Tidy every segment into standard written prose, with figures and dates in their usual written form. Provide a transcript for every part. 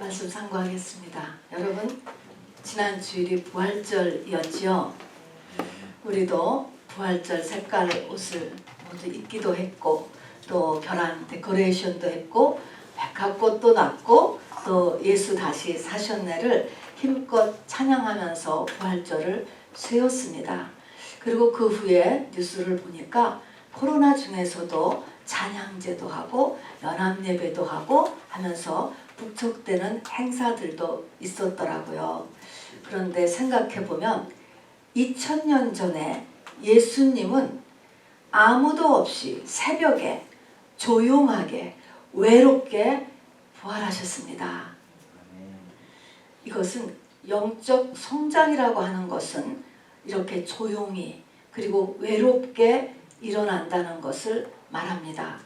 말씀 상고하겠습니다. 여러분, 지난 주일이 부활절이었지요. 우리도 부활절 색깔 옷을 모두 입기도 했고, 또 결혼 데코레이션도 했고, 백합꽃도 났고, 또 예수 다시 사셨네를 힘껏 찬양하면서 부활절을 세웠습니다. 그리고 그 후에 뉴스를 보니까 코로나 중에서도 찬양제도 하고 연합예배도 하고 하면서 북적대는 행사들도 있었더라고요. 그런데 생각해보면 2000년 전에 예수님은 아무도 없이 새벽에 조용하게 외롭게 부활하셨습니다. 이것은 영적 성장이라고 하는 것은 이렇게 조용히 그리고 외롭게 일어난다는 것을 말합니다.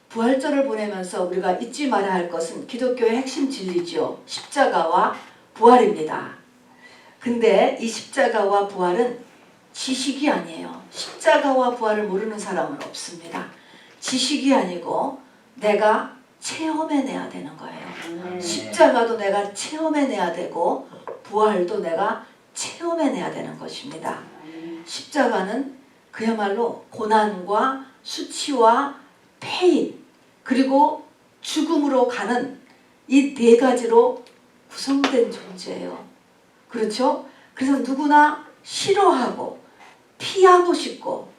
부활절을 보내면서 우리가 잊지 말아야 할 것은 기독교의 핵심 진리죠. 십자가와 부활입니다. 근데 이 십자가와 부활은 지식이 아니에요. 십자가와 부활을 모르는 사람은 없습니다. 지식이 아니고 내가 체험해내야 되는 거예요. 십자가도 내가 체험해내야 되고 부활도 내가 체험해내야 되는 것입니다. 십자가는 그야말로 고난과 수치와 폐인 그리고 죽음으로 가는 이 네 가지로 구성된 존재예요. 그렇죠? 그래서 누구나 싫어하고 피하고 싶고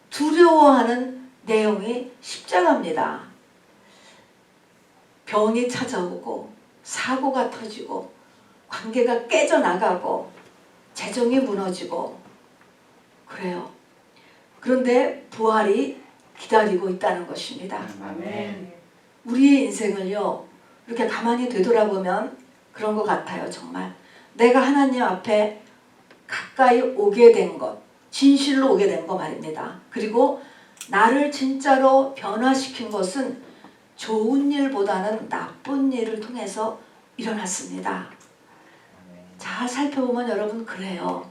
두려워하는 내용이 십자가입니다. 병이 찾아오고 사고가 터지고 관계가 깨져나가고 재정이 무너지고 그래요. 그런데 부활이 기다리고 있다는 것입니다. 아멘. 우리의 인생을요 이렇게 가만히 되돌아보면 그런 것 같아요. 정말 내가 하나님 앞에 가까이 오게 된 것, 진실로 오게 된 거 말입니다. 그리고 나를 진짜로 변화시킨 것은 좋은 일보다는 나쁜 일을 통해서 일어났습니다. 잘 살펴보면 여러분 그래요.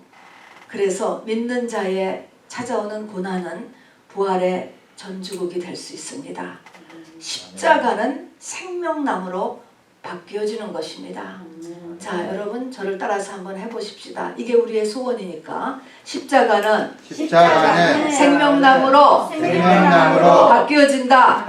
그래서 믿는 자에 찾아오는 고난은 부활의 전주곡이 될 수 있습니다. 십자가는 생명나무로 바뀌어지는 것입니다. 자, 여러분 저를 따라서 한번 해보십시다. 이게 우리의 소원이니까 십자가는 생명나무로 바뀌어진다.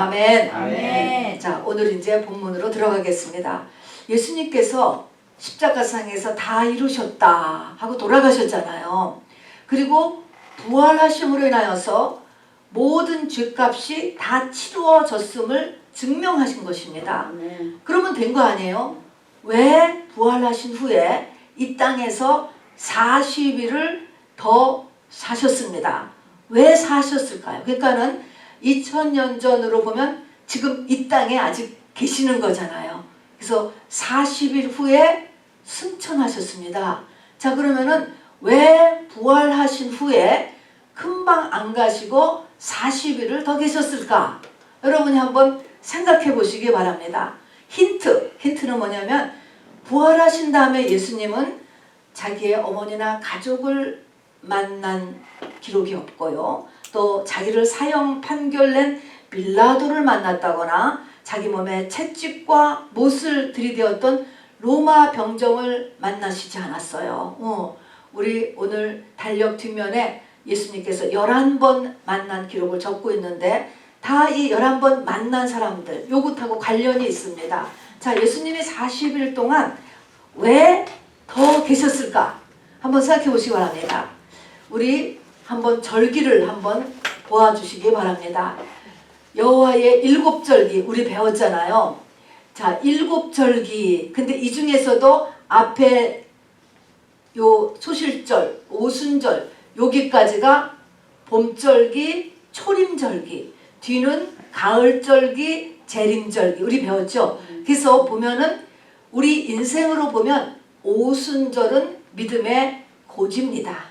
아멘. 아멘. 자, 오늘 이제 본문으로 들어가겠습니다. 예수님께서 십자가상에서 다 이루셨다 하고 돌아가셨잖아요. 그리고 부활하심으로 인하여서 모든 죄값이 다 치루어졌음을 증명하신 것입니다. 그러면 된 거 아니에요? 왜 부활하신 후에 이 땅에서 40일을 더 사셨습니다. 왜 사셨을까요? 그러니까는 2000년 전으로 보면 지금 이 땅에 아직 계시는 거잖아요. 그래서 40일 후에 승천하셨습니다. 자, 그러면은 왜 부활하신 후에 금방 안 가시고 40일을 더 계셨을까? 여러분이 한번 생각해 보시기 바랍니다. 힌트는 뭐냐면 부활하신 다음에 예수님은 자기의 어머니나 가족을 만난 기록이 없고요. 또 자기를 사형 판결낸 빌라도를 만났다거나 자기 몸에 채찍과 못을 들이대었던 로마 병정을 만나시지 않았어요. 우리 오늘 달력 뒷면에 예수님께서 11번 만난 기록을 적고 있는데 다 이 11번 만난 사람들 요것하고 관련이 있습니다. 자, 예수님이 40일 동안 왜 더 계셨을까? 한번 생각해 보시기 바랍니다. 우리 한번 절기를 한번 보아주시기 바랍니다. 여호와의 7절기 우리 배웠잖아요. 자, 7절기. 근데 이 중에서도 앞에 요 소실절, 오순절 여기까지가 봄절기, 초림절기, 뒤는 가을절기, 재림절기 우리 배웠죠? 그래서 보면은 우리 인생으로 보면 오순절은 믿음의 고지입니다.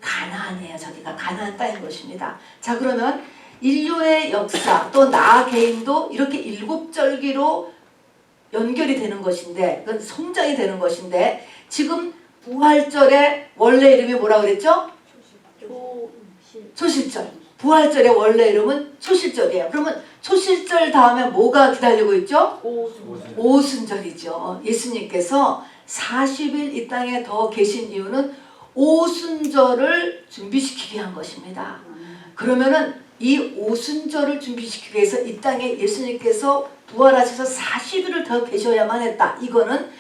가나안이에요. 저기가 가나안 땅인 것입니다. 자, 그러면 인류의 역사 또 나 개인도 이렇게 7절기로 연결이 되는 것인데 그건 성장이 되는 것인데 지금 부활절의 원래 이름이 뭐라고 그랬죠? 소실절. 부활절의 원래 이름은 초실절이에요. 그러면 초실절 다음에 뭐가 기다리고 있죠? 오순절이죠. 예수님께서 40일 이 땅에 더 계신 이유는 오순절을 준비시키게 한 것입니다. 그러면은 이 오순절을 준비시키기 위해서 이 땅에 예수님께서 부활하셔서 40일을 더 계셔야만 했다. 이거는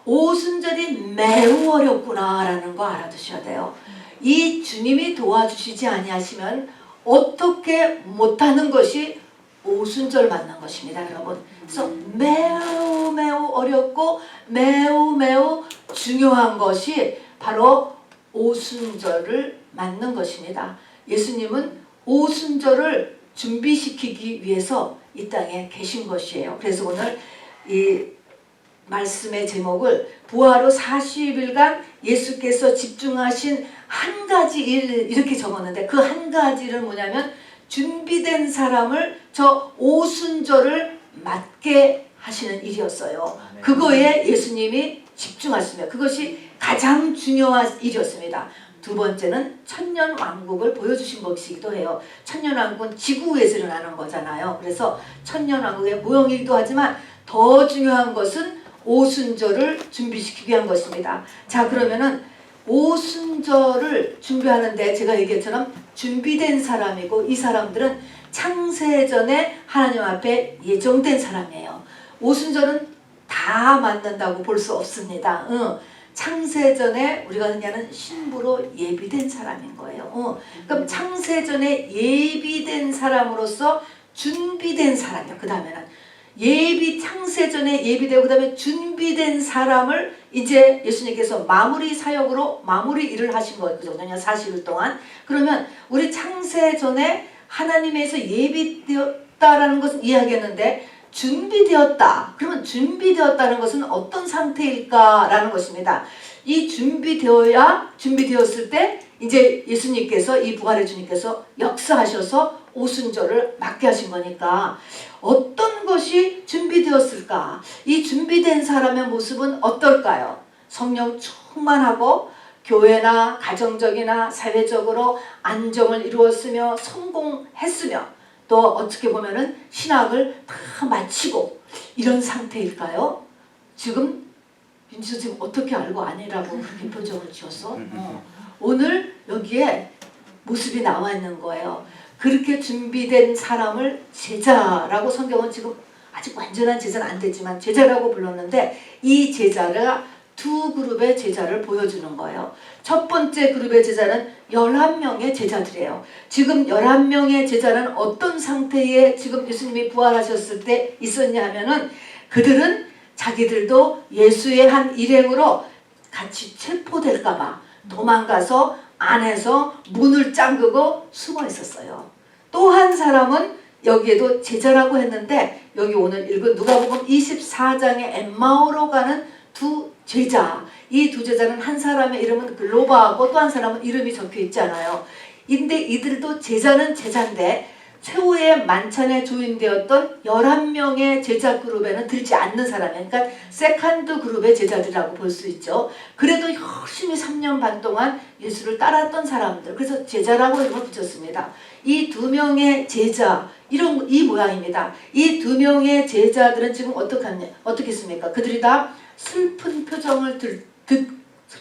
오순절이 매우 어렵구나라는 거 알아두셔야 돼요. 이 주님이 도와주시지 아니하시면 어떻게 못하는 것이 오순절 맞는 것입니다, 여러분. 그래서 매우 매우 어렵고 매우 매우 중요한 것이 바로 오순절을 맞는 것입니다. 예수님은 오순절을 준비시키기 위해서 이 땅에 계신 것이에요. 그래서 오늘 이 말씀의 제목을 부활 후 40일간 예수께서 집중하신 한 가지 일 이렇게 적었는데 그 한 가지는 뭐냐면 준비된 사람을 저 오순절을 맡게 하시는 일이었어요. 그거에 예수님이 집중하시며 그것이 가장 중요한 일이었습니다. 두 번째는 천년왕국을 보여주신 것이기도 해요. 천년왕국은 지구 위에서 일어나는 거잖아요. 그래서 천년왕국의 모형이기도 하지만 더 중요한 것은 오순절을 준비시키기 위한 것입니다. 자, 그러면은 오순절을 준비하는데 제가 얘기했처럼 준비된 사람이고 이 사람들은 창세전에 하나님 앞에 예정된 사람이에요. 오순절은 다 맞는다고 볼 수 없습니다. 창세전에 우리가 그냥 신부로 예비된 사람인 거예요. 그럼 창세전에 예비된 사람으로서 준비된 사람이요. 그 다음에는 창세전에 예비되고 그 다음에 준비된 사람을 이제 예수님께서 마무리 사역으로 마무리 일을 하신 거예요. 그 정도냐 40일 동안. 그러면 우리 창세전에 하나님에서 예비되었다라는 것은 이해하겠는데 준비되었다. 그러면 준비되었다는 것은 어떤 상태일까라는 것입니다. 이 준비되었을 때 이제 예수님께서 이 부활의 주님께서 역사하셔서 오순절을 맡게 하신 거니까 어떤 것이 준비되었을까? 이 준비된 사람의 모습은 어떨까요? 성령 충만하고 교회나 가정적이나 사회적으로 안정을 이루었으며 성공했으며 또 어떻게 보면은 신학을 다 마치고 이런 상태일까요? 지금 윤지수 지금 어떻게 알고 아니라고 그렇게 표정을 지었어? 오늘 여기에 모습이 나와 있는 거예요. 그렇게 준비된 사람을 제자라고 성경은 지금 아직 완전한 제자는 안 됐지만 제자라고 불렀는데 이 제자가 두 그룹의 제자를 보여주는 거예요. 첫 번째 그룹의 제자는 11명의 제자들이에요. 지금 11명의 제자는 어떤 상태에 지금 예수님이 부활하셨을 때 있었냐 하면은 그들은 자기들도 예수의 한 일행으로 같이 체포될까봐 도망가서 안에서 문을 잠그고 숨어 있었어요. 또 한 사람은 여기에도 제자라고 했는데 여기 오늘 읽은 누가복음 24장에 엠마오로 가는 두 제자. 이 두 제자는 한 사람의 이름은 글로바하고 또 한 사람은 이름이 적혀 있잖아요. 근데 이들도 제자는 제자인데 최후의 만찬의 주인되었던 11명의 제자 그룹에는 들지 않는 사람이에요. 그러니까 세컨드 그룹의 제자들이라고 볼 수 있죠. 그래도 열심히 3년 반 동안 예수를 따랐던 사람들. 그래서 제자라고 이름을 붙였습니다. 이 두 명의 제자, 이 모양입니다. 이 두 명의 제자들은 지금 어떻겠습니까? 그들이 다 슬픈 표정을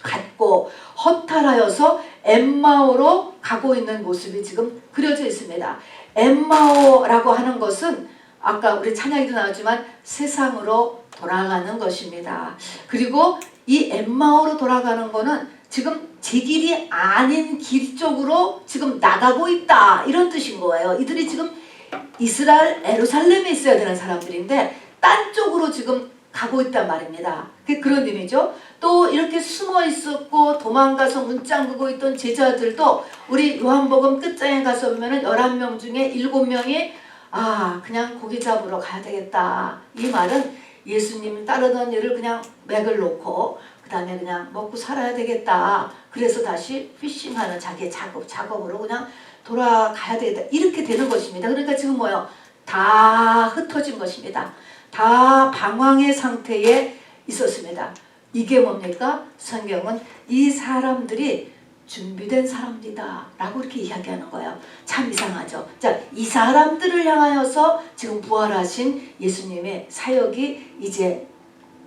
갖고 허탈하여서 엠마오로 가고 있는 모습이 지금 그려져 있습니다. 엠마오라고 하는 것은 아까 우리 찬양에도 나왔지만 세상으로 돌아가는 것입니다. 그리고 이 엠마오로 돌아가는 거는 지금 제 길이 아닌 길 쪽으로 지금 나가고 있다 이런 뜻인 거예요. 이들이 지금 이스라엘 에루살렘에 있어야 되는 사람들인데 딴 쪽으로 지금 가고 있단 말입니다. 그런 의미죠. 또 이렇게 숨어 있었고 도망가서 문 잠그고 있던 제자들도 우리 요한복음 끝장에 가서 보면은 11명 중에 7명이 그냥 고기 잡으러 가야 되겠다. 이 말은 예수님 따르던 일을 그냥 맥을 놓고 그 다음에 그냥 먹고 살아야 되겠다. 그래서 다시 피싱하는 자기의 작업으로 그냥 돌아가야 되겠다. 이렇게 되는 것입니다. 그러니까 지금 다 흩어진 것입니다. 다 방황의 상태에 있었습니다. 이게 뭡니까? 성경은 이 사람들이 준비된 사람이다 라고 이렇게 이야기하는 거예요. 참 이상하죠. 자, 이 사람들을 향하여서 지금 부활하신 예수님의 사역이 이제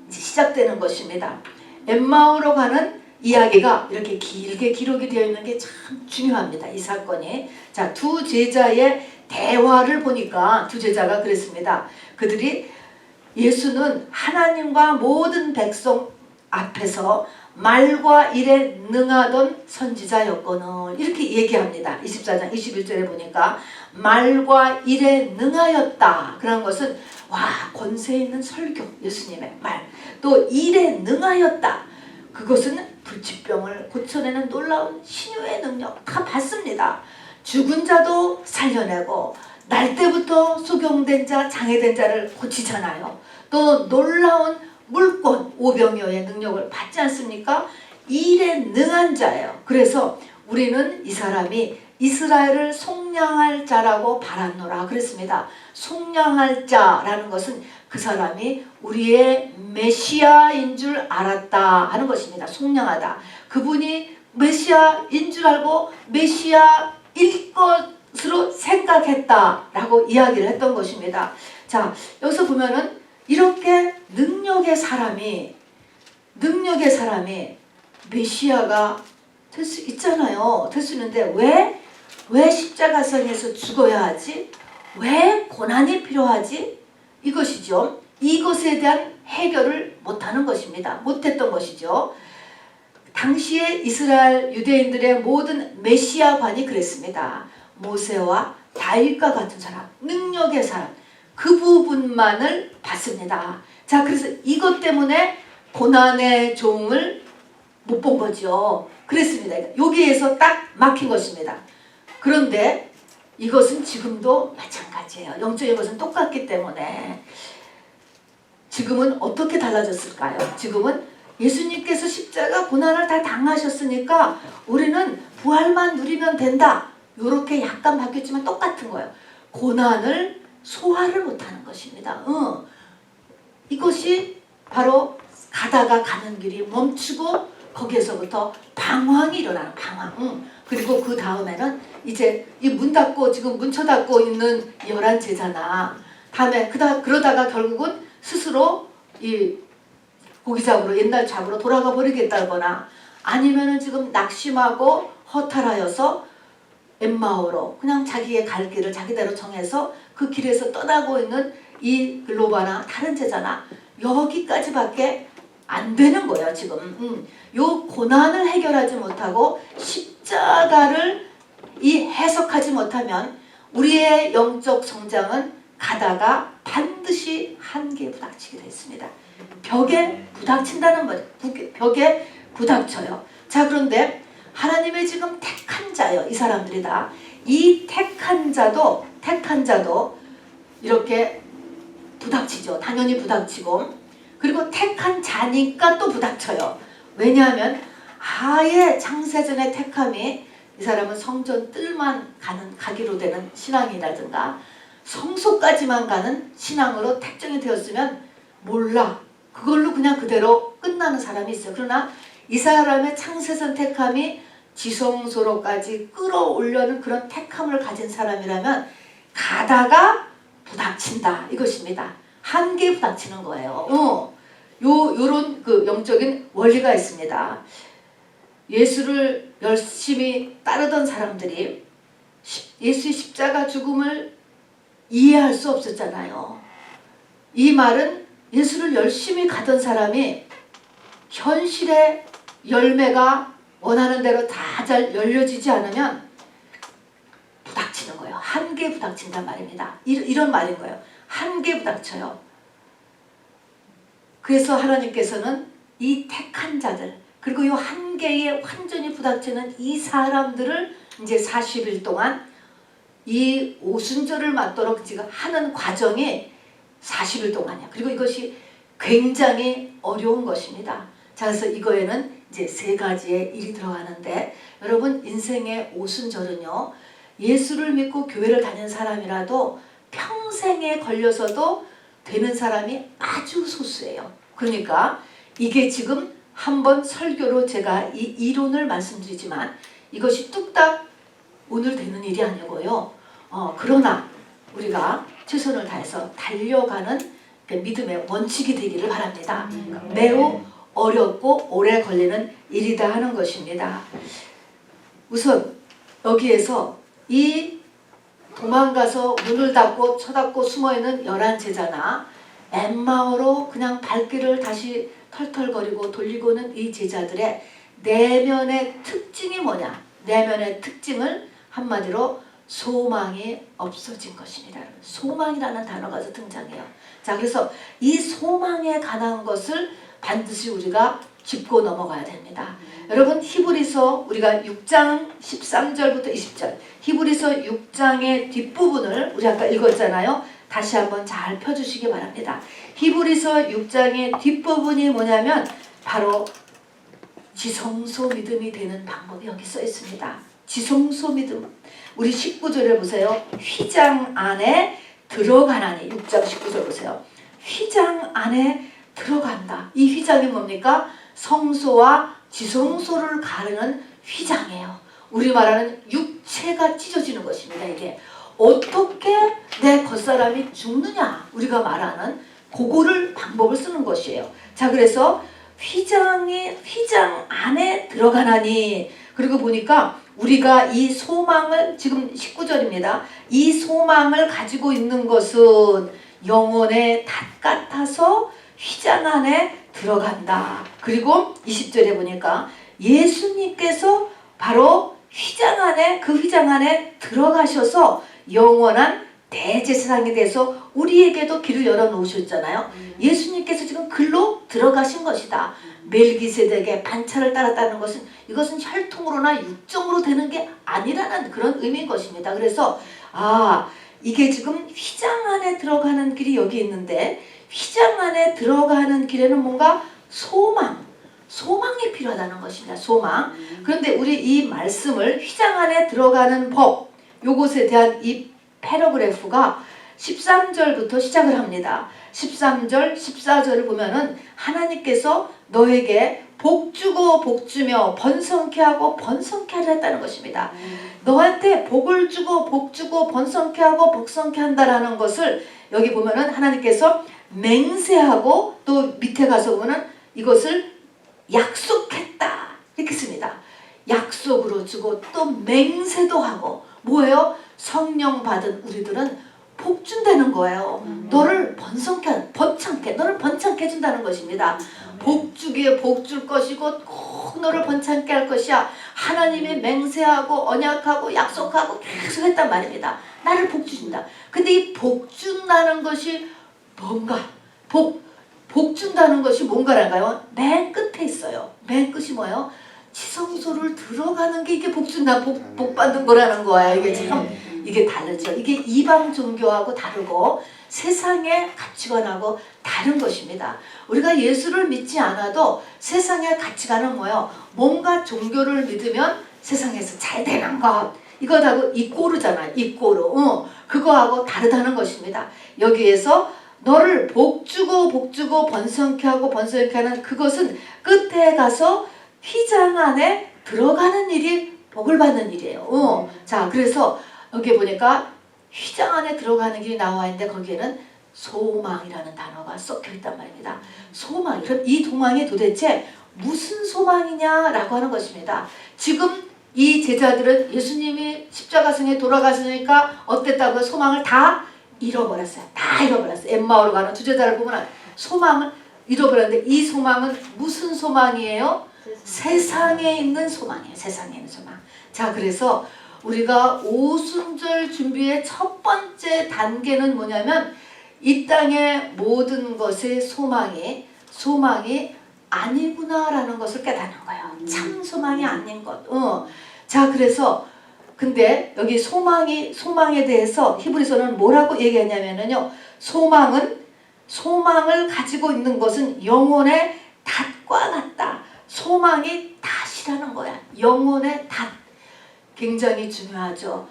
시작되는 것입니다. 엠마오로 가는 이야기가 이렇게 길게 기록이 되어 있는 게 참 중요합니다. 이 사건이. 자, 두 제자의 대화를 보니까 두 제자가 그랬습니다. 그들이 예수는 하나님과 모든 백성 앞에서 말과 일에 능하던 선지자였거늘 이렇게 얘기합니다. 24장 21절에 보니까 말과 일에 능하였다. 그런 것은 와, 권세 있는 설교, 예수님의 말. 또 일에 능하였다. 그것은 불치병을 고쳐내는 놀라운 신유의 능력 다 받습니다. 죽은 자도 살려내고 날 때부터 소경된 자, 장애된 자를 고치잖아요. 또 놀라운 물권, 오병이어의 능력을 받지 않습니까? 일에 능한 자예요. 그래서 우리는 이 사람이 이스라엘을 속량할 자라고 바랐노라 그랬습니다. 속량할 자라는 것은 그 사람이 우리의 메시아인 줄 알았다 하는 것입니다. 속량하다. 그분이 메시아인 줄 알고 메시아일 것으로 생각했다라고 이야기를 했던 것입니다. 자, 여기서 보면은 이렇게 능력의 사람이 메시아가 될 수 있잖아요. 될 수 있는데 왜 십자가상에서 죽어야 하지? 왜 고난이 필요하지? 이것이죠. 이것에 대한 해결을 못하는 것입니다. 못했던 것이죠. 당시에 이스라엘 유대인들의 모든 메시아관이 그랬습니다. 모세와 다윗과 같은 사람, 능력의 사람, 그 부분만을 봤습니다. 자, 그래서 이것 때문에 고난의 종을 못 본 거죠. 그랬습니다. 여기에서 딱 막힌 것입니다. 그런데 이것은 지금도 마찬가지예요. 영적인 것은 똑같기 때문에 지금은 어떻게 달라졌을까요? 지금은 예수님께서 십자가 고난을 다 당하셨으니까 우리는 부활만 누리면 된다. 이렇게 약간 바뀌었지만 똑같은 거예요. 고난을 소화를 못하는 것입니다. 이것이 바로 가다가 가는 길이 멈추고 거기에서부터 방황이 일어나는 방황. 그리고 그 다음에는 이제 이 문 닫고 지금 문쳐 닫고 있는 11 제자나 다음에 그러다가 결국은 스스로 이 고기 잡으러 옛날 잡으러 돌아가 버리겠다거나 아니면은 지금 낙심하고 허탈하여서 엠마오로 그냥 자기의 갈 길을 자기대로 정해서 그 길에서 떠나고 있는 이 글로바나 다른 제자나 여기까지밖에 안 되는 거예요. 지금 요 고난을 해결하지 못하고 십자가를 이 해석하지 못하면 우리의 영적 성장은 가다가 반드시 한계에 부닥치게 됐습니다. 벽에 부닥친다는 거죠. 벽에 부닥쳐요. 자, 그런데 하나님의 지금 택한 자요. 이 사람들이다. 이 택한 자도 이렇게 부닥치죠. 당연히 부닥치고 그리고 택한 자니까 또 부닥쳐요. 왜냐하면 아예 창세전의 택함이 이 사람은 성전 뜰만 가기로 되는 신앙이라든가 성소까지만 가는 신앙으로 택정이 되었으면 몰라. 그걸로 그냥 그대로 끝나는 사람이 있어요. 그러나 이 사람의 창세전 택함이 지성소로까지 끌어올려는 그런 택함을 가진 사람이라면 가다가 부닥친다 이것입니다. 한계에 부닥치는 거예요. 요런 그 영적인 원리가 있습니다. 예수를 열심히 따르던 사람들이 예수의 십자가 죽음을 이해할 수 없었잖아요. 이 말은 예수를 열심히 가던 사람이 현실의 열매가 원하는 대로 다 잘 열려지지 않으면 부닥치는 거예요. 한계에 부닥친단 말입니다. 이런 말인 거예요. 한계에 부닥쳐요. 그래서 하나님께서는 이 택한 자들 그리고 이 한계에 완전히 부닥치는 이 사람들을 이제 40일 동안 이 오순절을 맞도록 지금 하는 과정이 40일 동안이야. 그리고 이것이 굉장히 어려운 것입니다. 자, 그래서 이거에는 이제 3가지의 일이 들어가는데 여러분 인생의 오순절은요. 예수를 믿고 교회를 다니는 사람이라도 평생에 걸려서도 되는 사람이 아주 소수예요. 그러니까 이게 지금 한번 설교로 제가 이 이론을 말씀드리지만 이것이 뚝딱 오늘 되는 일이 아니고요. 그러나 우리가 최선을 다해서 달려가는 믿음의 원칙이 되기를 바랍니다. 매우 어렵고 오래 걸리는 일이다 하는 것입니다. 우선 여기에서 이 도망가서 문을 닫고 쳐닫고 숨어있는 11제자나 엠마오로 그냥 발길을 다시 털털거리고 돌리고는 이 제자들의 내면의 특징이 뭐냐? 내면의 특징을 한마디로 소망이 없어진 것입니다. 소망이라는 단어가 등장해요. 자, 그래서 이 소망에 관한 것을 반드시 우리가 짚고 넘어가야 됩니다. 여러분 히브리서 우리가 6장 13절부터 20절 히브리서 6장의 뒷부분을 우리 아까 읽었잖아요. 다시 한번 잘 펴주시기 바랍니다. 히브리서 6장의 뒷부분이 뭐냐면 바로 지성소 믿음이 되는 방법이 여기 써 있습니다. 지성소 믿음. 우리 19절을 보세요. 휘장 안에 들어가나니 6장 19절 보세요. 휘장 안에 들어간다. 이 휘장이 뭡니까? 성소와 지성소를 가르는 휘장이에요. 우리 말하는 육체가 찢어지는 것입니다. 이게 어떻게 내 겉사람이 죽느냐 우리가 말하는 그거를 방법을 쓰는 것이에요. 자, 그래서 휘장 안에 들어가나니 그리고 보니까 우리가 이 소망을 지금 19절입니다. 이 소망을 가지고 있는 것은 영혼의 닷 같아서 휘장 안에 들어간다. 그리고 20절에 보니까 예수님께서 바로 휘장 안에 그 휘장 안에 들어가셔서 영원한 대제사장이 돼서 우리에게도 길을 열어놓으셨잖아요. 예수님께서 지금 글로 들어가신 것이다. 멜기세덱의 반차를 따랐다는 것은 이것은 혈통으로나 육정으로 되는 게 아니라는 그런 의미인 것입니다. 그래서 이게 지금 휘장 안에 들어가는 길이 여기 있는데 휘장 안에 들어가는 길에는 뭔가 소망이 필요하다는 것입니다. 소망. 그런데 우리 이 말씀을 휘장 안에 들어가는 법 요것에 대한 이 패러그래프가 13절부터 시작을 합니다. 13절, 14절을 보면은 하나님께서 너에게 복주고 복주며 번성케 하고 번성케 하려 했다는 것입니다. 너한테 복을 주고 복주고 번성케 하고 복성케 한다라는 것을 여기 보면은 하나님께서 맹세하고 또 밑에 가서 보면은 이것을 약속했다 이렇게 씁니다. 약속으로 주고 또 맹세도 하고 뭐예요? 성령 받은 우리들은 복 준다는 거예요. 너를 너를 번창케 해준다는 것입니다. 복주기에 복줄 것이고 꼭 너를 번창케 할 것이야. 하나님이 맹세하고 언약하고 약속하고 계속 했단 말입니다. 나를 복주신다. 근데 이 복준다는 것이 뭔가? 복준다는 것이 뭔가랄까요? 맨 끝에 있어요. 맨 끝이 뭐예요? 지성소를 들어가는 게 이게 복준다, 복 받는 거라는 거야. 이게 참 이게 다르죠. 이게 이방 종교하고 다르고 세상의 가치관하고 다른 것입니다. 우리가 예수를 믿지 않아도 세상의 가치관은 뭐예요? 뭔가 종교를 믿으면 세상에서 잘 되는 것. 이거하고 이꼬르잖아요. 이꼬르. 그거하고 다르다는 것입니다. 여기에서 너를 복주고 복주고 번성케 하고 번성케 하는 그것은 끝에 가서 휘장 안에 들어가는 일이 복을 받는 일이에요. 자, 그래서 여기 보니까 휘장 안에 들어가는 길이 나와 있는데 거기에는 소망이라는 단어가 섞여 있단 말입니다. 소망. 그럼 이 소망이 도대체 무슨 소망이냐라고 하는 것입니다. 지금 이 제자들은 예수님이 십자가성에 돌아가시니까 어땠다고 소망을 다 잃어버렸어요. 다 잃어버렸어요. 엠마오로 가는 두 제자를 보면 소망을 잃어버렸는데 이 소망은 무슨 소망이에요? 세상에 있는 소망이에요. 세상에 있는 소망. 자, 그래서 우리가 오순절 준비의 첫 번째 단계는 뭐냐면 이 땅의 모든 것의 소망이 아니구나라는 것을 깨닫는 거예요. 참 소망이 아닌 것. 자, 그래서 근데 여기 소망에 대해서 히브리서는 뭐라고 얘기했냐면요. 소망을 가지고 있는 것은 영혼의 닷과 같다. 소망이 닷이라는 거야. 영혼의 닷. 굉장히 중요하죠.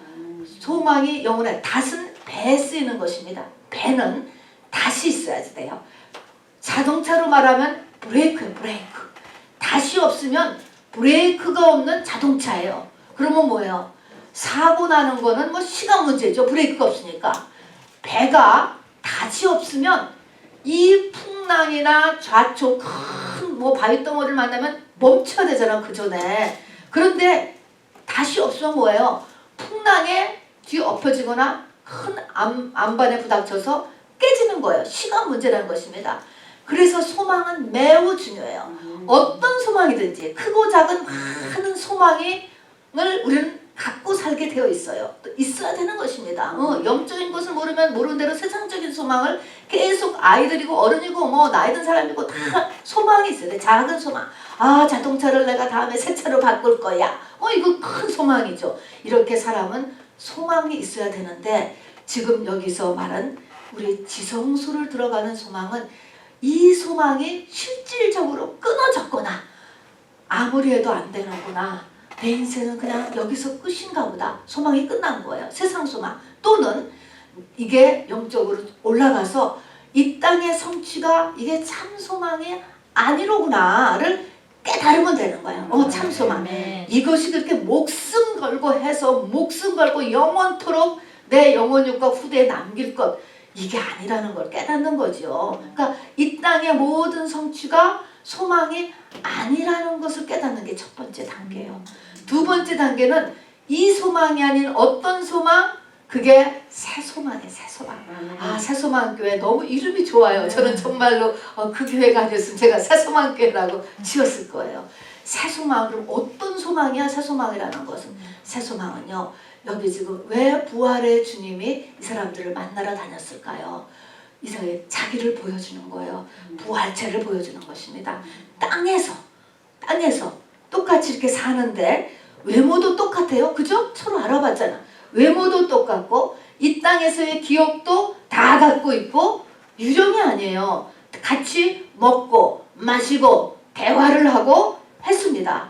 소망이 영혼의 닷은 배에 쓰이는 것입니다. 배는 닷이 있어야 돼요. 자동차로 말하면 브레이크. 다시 없으면 브레이크가 없는 자동차예요. 그러면 뭐예요? 사고 나는 거는 뭐 시간 문제죠. 브레이크가 없으니까. 배가 다시 없으면 이 풍랑이나 좌초 큰 뭐 바위덩어리를 만나면 멈춰야 되잖아, 그 전에. 그런데 다시 없으면 뭐예요? 풍랑에 뒤 엎혀지거나 큰 안반에 부닥쳐서 깨지는 거예요. 시간 문제라는 것입니다. 그래서 소망은 매우 중요해요. 어떤 소망이든지 크고 작은 많은 소망을 우리는 갖고 살게 되어 있어요. 또 있어야 되는 것입니다. 영적인 것을 모르면 모르는 대로 세상적인 소망을 계속 아이들이고 어른이고 뭐 나이 든 사람이고 다 소망이 있어야 돼. 작은 소망. 아, 자동차를 내가 다음에 새 차로 바꿀 거야. 이거 큰 소망이죠. 이렇게 사람은 소망이 있어야 되는데 지금 여기서 말한 우리 지성소를 들어가는 소망은 이 소망이 실질적으로 끊어졌거나 아무리 해도 안 되는구나. 내 인생은 그냥 여기서 끝인가 보다. 소망이 끝난 거예요. 세상 소망. 또는 이게 영적으로 올라가서 이 땅의 성취가 이게 참 소망이 아니로구나를 깨달으면 되는 거예요. 참 소망. 이것이 그렇게 목숨 걸고 해서 목숨 걸고 영원토록 내 영혼육과 후대에 남길 것. 이게 아니라는 걸 깨닫는 거죠. 그러니까 이 땅의 모든 성취가 소망이 아니라는 것을 깨닫는 게 첫 번째 단계예요. 두 번째 단계는 이 소망이 아닌 어떤 소망? 그게 새소망이에요. 새소망. 아, 새소망교회 너무 이름이 좋아요. 저는 정말로 그 교회가 아니었으면 제가 새소망교회라고 지었을 거예요. 새소망. 그럼 어떤 소망이야? 새소망이라는 것은. 새소망은요. 여기 지금 왜 부활의 주님이 이 사람들을 만나러 다녔을까요? 이상하게 자기를 보여주는 거예요. 부활체를 보여주는 것입니다. 땅에서 똑같이 이렇게 사는데 외모도 똑같아요. 그죠? 서로 알아봤잖아. 외모도 똑같고 이 땅에서의 기억도 다 갖고 있고 유령이 아니에요. 같이 먹고 마시고 대화를 하고 했습니다.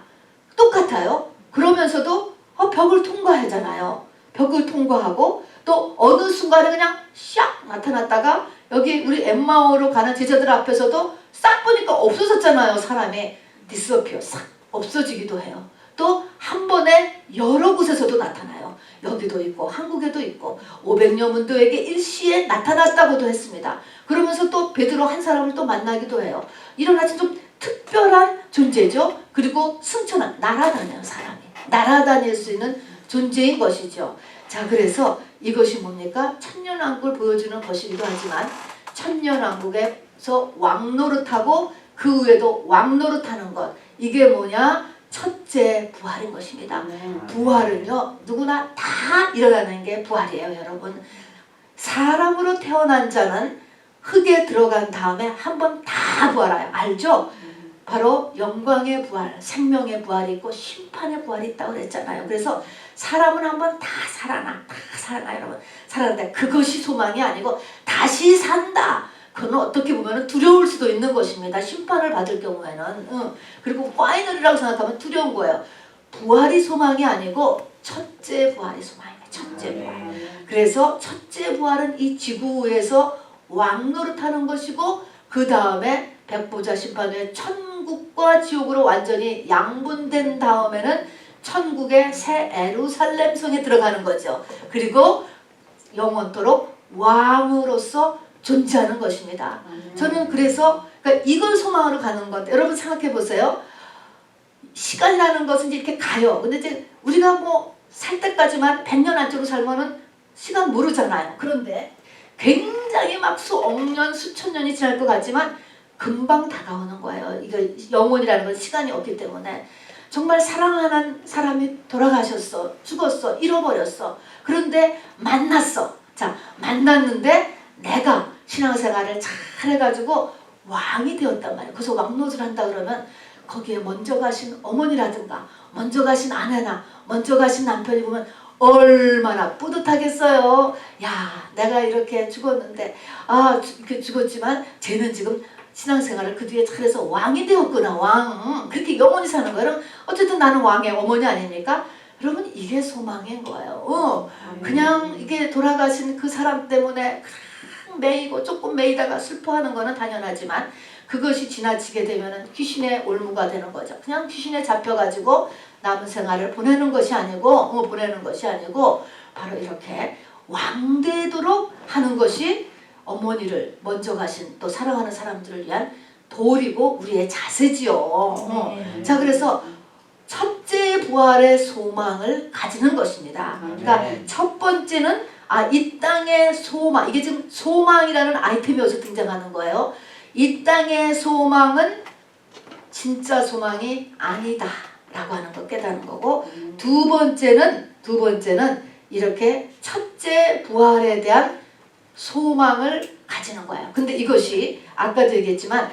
똑같아요. 그러면서도 벽을 통과하잖아요. 벽을 통과하고 또 어느 순간에 그냥 샥 나타났다가 여기 우리 엠마오로 가는 제자들 앞에서도 싹 보니까 없어졌잖아요. 사람이 디스어피어 싹 없어지기도 해요. 또 한 번에 여러 곳에서도 나타나요. 여기도 있고 한국에도 있고 500여 문도에게 일시에 나타났다고도 했습니다. 그러면서 또 베드로 한 사람을 또 만나기도 해요. 이런 아주 좀 특별한 존재죠. 그리고 승천한 날아다니는 사람이 날아다닐 수 있는 존재인 것이죠. 자, 그래서 이것이 뭡니까? 천년왕국을 보여주는 것이기도 하지만 천년왕국에서 왕노릇하고 그 후에도 왕노릇하는 것. 이게 뭐냐? 첫째 부활인 것입니다. 부활은요 누구나 다 일어나는 게 부활이에요. 여러분, 사람으로 태어난 자는 흙에 들어간 다음에 한 번 다 부활해요. 알죠? 바로 영광의 부활, 생명의 부활이 있고 심판의 부활이 있다고 그랬잖아요. 그래서 사람은 한번 다 살아나 여러분. 살아난다. 그것이 소망이 아니고 다시 산다. 그건 어떻게 보면 두려울 수도 있는 것입니다. 심판을 받을 경우에는. 그리고 파이널이라고 생각하면 두려운 거예요. 부활이 소망이 아니고 첫째 부활이 소망이에요. 첫째 부활. 그래서 첫째 부활은 이 지구에서 왕노릇하는 것이고 그 다음에 백보자 심판 후에 천국과 지옥으로 완전히 양분된 다음에는 천국의 새 예루살렘 성에 들어가는 거죠. 그리고 영원토록 왕으로서 존재하는 것입니다. 저는 그래서 그러니까 이걸 소망으로 가는 것. 여러분 생각해 보세요. 시간이라는 것은 이렇게 가요. 근데 이제 우리가 뭐 살 때까지만 100년 안쪽으로 살면은 시간 모르잖아요. 그런데 굉장히 막 수억 년, 수천 년이 지날 것 같지만 금방 다가오는 거예요. 이거 영혼이라는 건 시간이 없기 때문에. 정말 사랑하는 사람이 돌아가셨어. 죽었어. 잃어버렸어. 그런데 만났어. 자, 만났는데 내가 신앙생활을 잘 해가지고 왕이 되었단 말이에요. 그래서 왕노릇을 한다 그러면 거기에 먼저 가신 어머니라든가 먼저 가신 아내나 먼저 가신 남편이 보면 얼마나 뿌듯하겠어요. 야, 내가 이렇게 죽었는데 이렇게 죽었지만 쟤는 지금 신앙생활을 그 뒤에 잘해서 왕이 되었구나. 왕. 그렇게 영원히 사는 거예요. 그럼 어쨌든 나는 왕의 어머니 아닙니까? 여러분, 이게 소망인 거예요. 그냥 이게 돌아가신 그 사람 때문에 막 매이고 조금 매이다가 슬퍼하는 거는 당연하지만 그것이 지나치게 되면은 귀신의 올무가 되는 거죠. 그냥 귀신에 잡혀가지고 남은 생활을 보내는 것이 아니고 바로 이렇게 왕되도록 하는 것이 어머니를 먼저 가신 또 사랑하는 사람들을 위한 도리고 우리의 자세지요. 자, 그래서 첫째 부활의 소망을 가지는 것입니다. 그러니까 첫 번째는 이 땅의 소망, 이게 지금 소망이라는 아이템이 여기서 등장하는 거예요. 이 땅의 소망은 진짜 소망이 아니다 라고 하는 걸 깨닫는 거고, 두 번째는 이렇게 첫째 부활에 대한 소망을 가지는 거예요. 근데 이것이 아까도 얘기했지만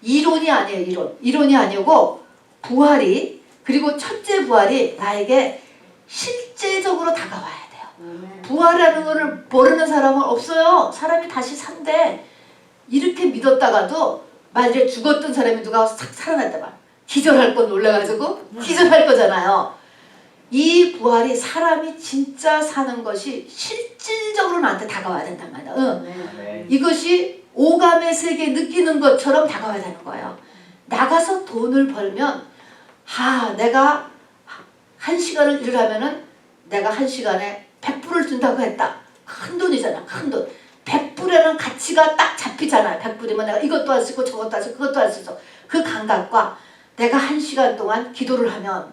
이론이 아니에요. 이론이 아니고 부활이, 그리고 첫째 부활이 나에게 실제적으로 다가와야 돼요. 부활이라는 것을 모르는 사람은 없어요. 사람이 다시 산대. 이렇게 믿었다가도 만약에 죽었던 사람이 누가 싹 살아났다가 기절할 건 놀라가지고 기절할 거잖아요. 이 부활이 사람이 진짜 사는 것이 실질적으로 나한테 다가와야 된단 말이야. 이것이 오감의 세계 느끼는 것처럼 다가와야 되는 거예요. 나가서 돈을 벌면 내가 1시간을 일을 하면은 내가 1시간에 100불을 준다고 했다. 큰 돈이잖아. 큰 돈. 100불에는 가치가 딱 잡히잖아요. 100불이면 내가 이것도 할 수 있고 저것도 할 수 있고 그것도 할 수 있어. 그 감각과 내가 1시간 동안 기도를 하면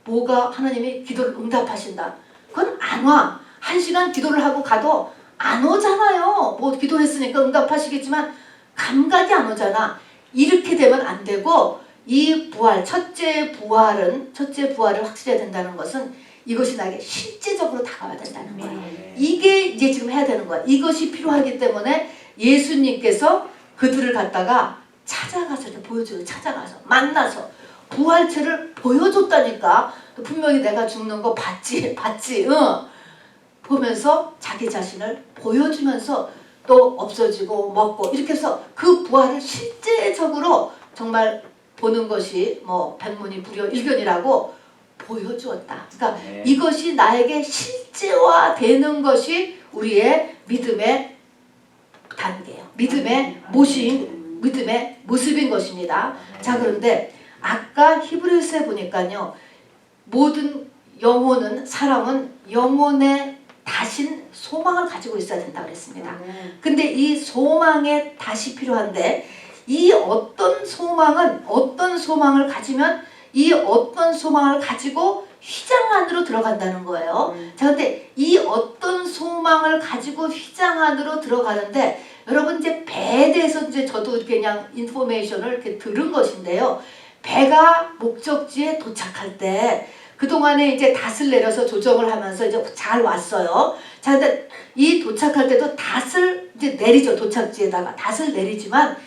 뭐가 하나님이 기도를 응답하신다. 그건 안 와. 1시간 기도를 하고 가도 안 오잖아요. 뭐 기도했으니까 응답하시겠지만 감각이 안 오잖아. 이렇게 되면 안 되고, 이 부활, 첫째 부활을 확실해야 된다는 것은 이것이 나에게 실제적으로 다가와야 된다는 거야. 이게 이제 지금 해야 되는 거야. 이것이 필요하기 때문에 예수님께서 그들을 갖다가 찾아가서 보여줘요. 찾아가서 만나서 부활체를 보여줬다니까. 분명히 내가 죽는 거 봤지. 보면서 자기 자신을 보여주면서 또 없어지고 먹고 이렇게 해서 그 부활을 실제적으로 정말 보는 것이 뭐 백문이 불여일견이라고 보여주었다. 그러니까 이것이 나에게 실제화되는 것이 우리의 믿음의 단계예요. 믿음의 모습인 것입니다. 자, 그런데 아까 히브리서에 보니까요, 모든 사람은 영혼에 다신 소망을 가지고 있어야 된다 그랬습니다. 근데 이 소망에 다시 필요한데, 이 어떤 소망을 가지면 이 어떤 소망을 가지고 휘장 안으로 들어간다는 거예요. 자, 근데 이 어떤 소망을 가지고 휘장 안으로 들어가는데, 여러분 이제 배에 대해서 이제 저도 이렇게 그냥 인포메이션을 이렇게 들은 것인데요. 배가 목적지에 도착할 때 그동안에 이제 닷을 내려서 조정을 하면서 이제 잘 왔어요. 자, 근데 이 도착할 때도 닷을 이제 내리죠. 도착지에다가 닷을 내리지만,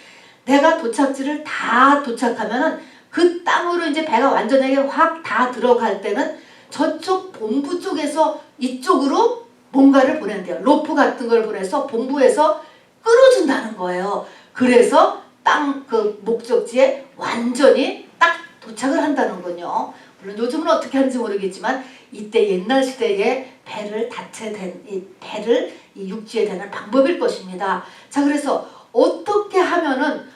내가 도착지를 다 도착하면은 그 땅으로 이제 배가 완전하게 확 다 들어갈 때는 저쪽 본부 쪽에서 이쪽으로 뭔가를 보낸대요. 로프 같은 걸 보내서 본부에서 끌어준다는 거예요. 그래서 땅 그 목적지에 완전히 딱 도착을 한다는군요. 물론 요즘은 어떻게 하는지 모르겠지만 이때 옛날 시대에 배를 이 육지에 대는 방법일 것입니다. 자, 그래서 어떻게 하면은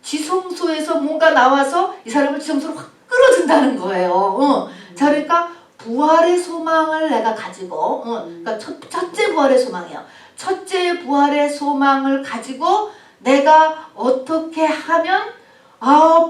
지성소에서 뭔가 나와서 이 사람을 지성소로 확 끌어준다는 거예요. 자, 그러니까 부활의 소망을 내가 가지고, 그러니까 첫째 부활의 소망이에요. 첫째 부활의 소망을 가지고 내가 어떻게 하면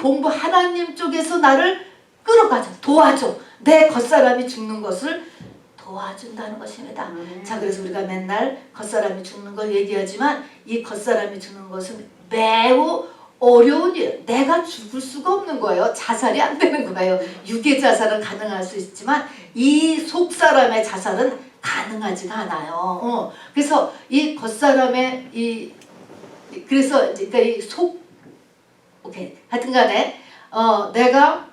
본부 하나님 쪽에서 나를 끌어가죠. 도와줘. 내 겉사람이 죽는 것을 도와준다는 것입니다. 자, 그래서 우리가 맨날 겉사람이 죽는 걸 얘기하지만 이 겉사람이 죽는 것은 매우 어려운 일, 내가 죽을 수가 없는 거예요. 자살이 안 되는 거예요. 육의 자살은 가능할 수 있지만 이 속사람의 자살은 가능하지가 않아요. 그래서 이 겉사람의 그래서 그러니까 하여튼 간에 내가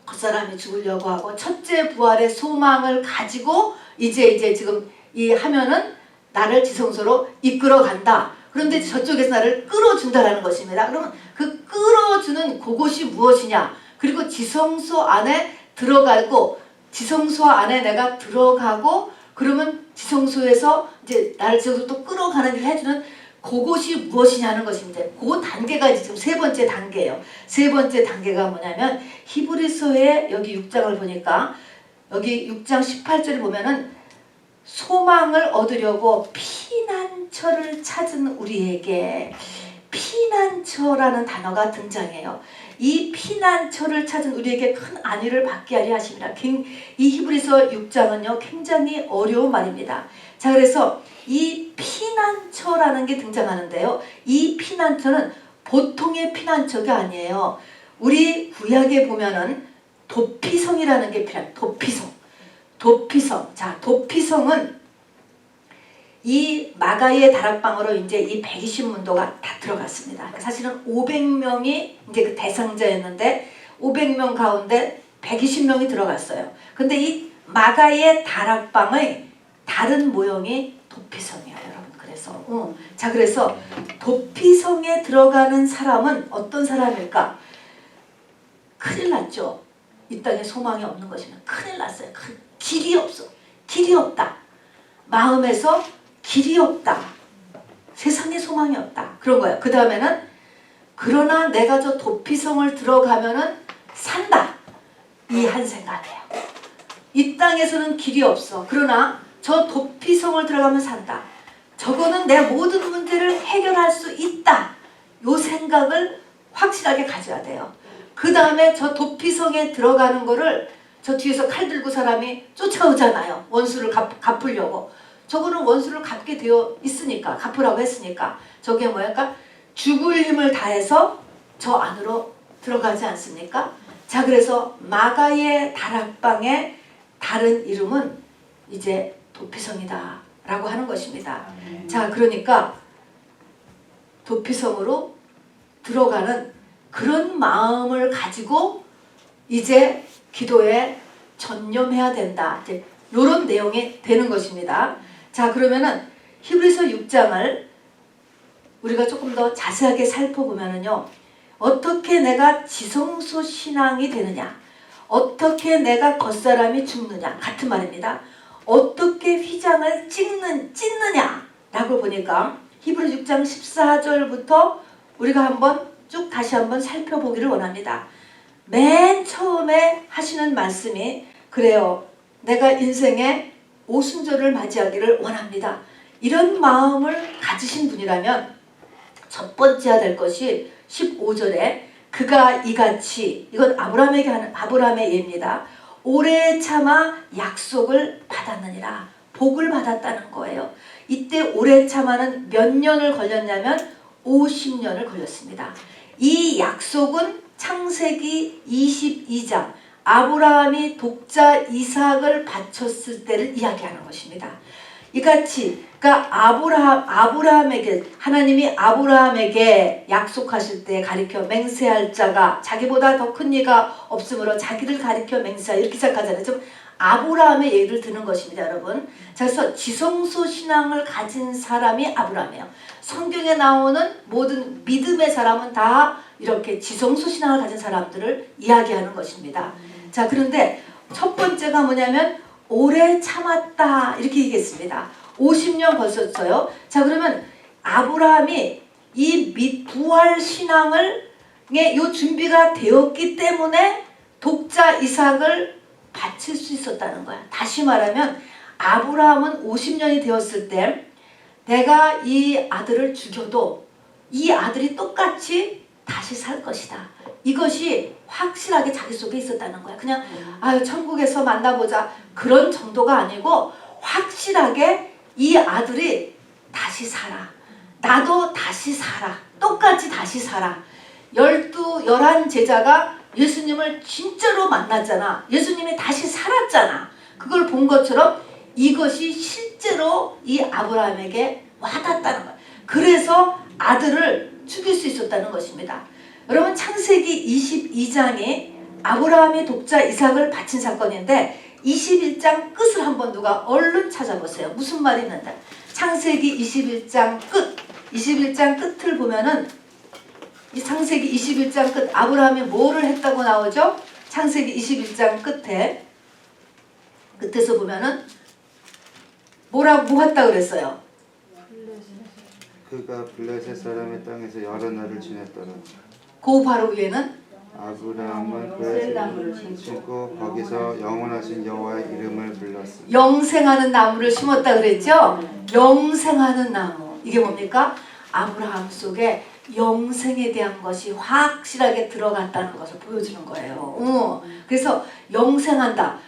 겉사람이 죽으려고 하고 첫째 부활의 소망을 가지고 이제 지금 하면은 나를 지성소로 이끌어 간다. 그런데 저쪽에서 나를 끌어준다라는 것입니다. 그러면 그 끌어주는 그것이 무엇이냐? 그리고 지성소 안에 들어가고 지성소 안에 내가 들어가고 그러면 지성소에서 이제 나를 지성소 또 끌어가는 일을 해주는 그것이 무엇이냐는 것입니다. 그 단계가 지금 세 번째 단계예요. 세 번째 단계가 뭐냐면 히브리서의 여기 6장을 보니까 여기 6장 18절을 보면은 소망을 얻으려고 피난처를 찾은 우리에게 피난처라는 단어가 등장해요. 이 피난처를 찾은 우리에게 큰 안위를 받게 하려 하심이라. 이 히브리서 6장은요 굉장히 어려운 말입니다. 자, 그래서 이 피난처라는 게 등장하는데요. 이 피난처는 보통의 피난처가 아니에요. 우리 구약에 보면은 도피성이라는 게 필요해요. 도피성. 자, 도피성은 이 마가의 다락방으로 이제 이 120문도가 다 들어갔습니다. 사실은 500명이 이제 그 대상자였는데 500명 가운데 120명이 들어갔어요. 근데 이 마가의 다락방의 다른 모형이 도피성이에요, 여러분. 그래서 자, 그래서 도피성에 들어가는 사람은 어떤 사람일까? 큰일 났죠. 이 땅에 소망이 없는 것이면 큰일 났어요. 길이 없어. 길이 없다. 마음에서 길이 없다. 세상에 소망이 없다. 그런 거예요. 그 다음에는 그러나 내가 저 도피성을 들어가면은 산다. 이 한 생각이에요. 이 땅에서는 길이 없어. 그러나 저 도피성을 들어가면 산다. 저거는 내 모든 문제를 해결할 수 있다. 요 생각을 확실하게 가져야 돼요. 그 다음에 저 도피성에 들어가는 거를 저 뒤에서 칼 들고 사람이 쫓아오잖아요. 원수를 갚으려고. 저거는 원수를 갚게 되어 있으니까, 갚으라고 했으니까. 저게 뭐랄까? 죽을 힘을 다해서 저 안으로 들어가지 않습니까? 자, 그래서 마가의 다락방의 다른 이름은 이제 도피성이다 라고 하는 것입니다. 자, 그러니까 도피성으로 들어가는 그런 마음을 가지고 이제 기도에 전념해야 된다. 이제 이런 내용이 되는 것입니다. 자, 그러면은 히브리서 6장을 우리가 조금 더 자세하게 살펴보면은요, 어떻게 내가 지성소 신앙이 되느냐, 어떻게 내가 겉사람이 죽느냐, 같은 말입니다. 어떻게 휘장을 찢느냐라고 보니까 히브리 6장 14절부터 우리가 한번 쭉 다시 한번 살펴보기를 원합니다. 맨 처음에 하시는 말씀이 그래요. 내가 인생의 오순절을 맞이하기를 원합니다. 이런 마음을 가지신 분이라면 첫 번째 해야 될 것이 15절에 그가 이같이, 이건 아브라함에게 하는 아브라함의 예입니다. 오래 참아 약속을 받았느니라. 복을 받았다는 거예요. 이때 오래 참아는 몇 년을 걸렸냐면 50년을 걸렸습니다. 이 약속은 창세기 22장 아브라함이 독자 이삭을 바쳤을 때를 이야기하는 것입니다. 이같이 그러니까 아브라함에게 하나님이 아브라함에게 약속하실 때 가리켜 맹세할 자가 자기보다 더 큰 이가 없으므로 자기를 가리켜 맹세하 이렇게 시작하잖아요. 좀 아브라함의 예를 드는 것입니다, 여러분. 자, 그래서 지성소 신앙을 가진 사람이 아브라함이에요. 성경에 나오는 모든 믿음의 사람은 다 이렇게 지성소 신앙을 가진 사람들을 이야기하는 것입니다. 자, 그런데 첫 번째가 뭐냐면 오래 참았다 이렇게 얘기했습니다. 50년 걸렸어요. 자, 그러면 아브라함이 이 부활 신앙을 요 준비가 되었기 때문에 독자 이삭을 바칠 수 있었다는 거야. 다시 말하면 아브라함은 50년이 되었을 때 내가 이 아들을 죽여도 이 아들이 똑같이 다시 살 것이다. 이것이 확실하게 자기 속에 있었다는 거야. 그냥 아유 천국에서 만나보자 그런 정도가 아니고 확실하게 이 아들이 다시 살아. 나도 다시 살아. 똑같이 다시 살아. 11 제자가 예수님을 진짜로 만났잖아. 예수님이 다시 살았잖아. 그걸 본 것처럼 이것이 실제로 이 아브라함에게 와닿았다는 거야. 그래서 아들을 죽일 수 있었다는 것입니다. 여러분 창세기 22장이 아브라함이 독자 이삭을 바친 사건인데 21장 끝을 한번 누가 얼른 찾아보세요. 무슨 말이 있는데 창세기 21장 끝 21장 끝을 보면은 이 창세기 21장 끝 아브라함이 뭐를 했다고 나오죠? 창세기 21장 끝에서 보면은 뭐라고 뭐 했다 그랬어요? 그가 블레셋 사람의 땅에서 여러 날을 지냈더라. 그 바로 위에는 아브라함은 그의 나무를 심고 거기서 영원하신 여호와의 이름을 불렀습니다. 영생하는 나무를 심었다 그랬죠? 영생하는 나무. 이게 뭡니까? 아브라함 속에 영생에 대한 것이 확실하게 들어갔다는 것을 보여주는 거예요. 그래서 영생한다.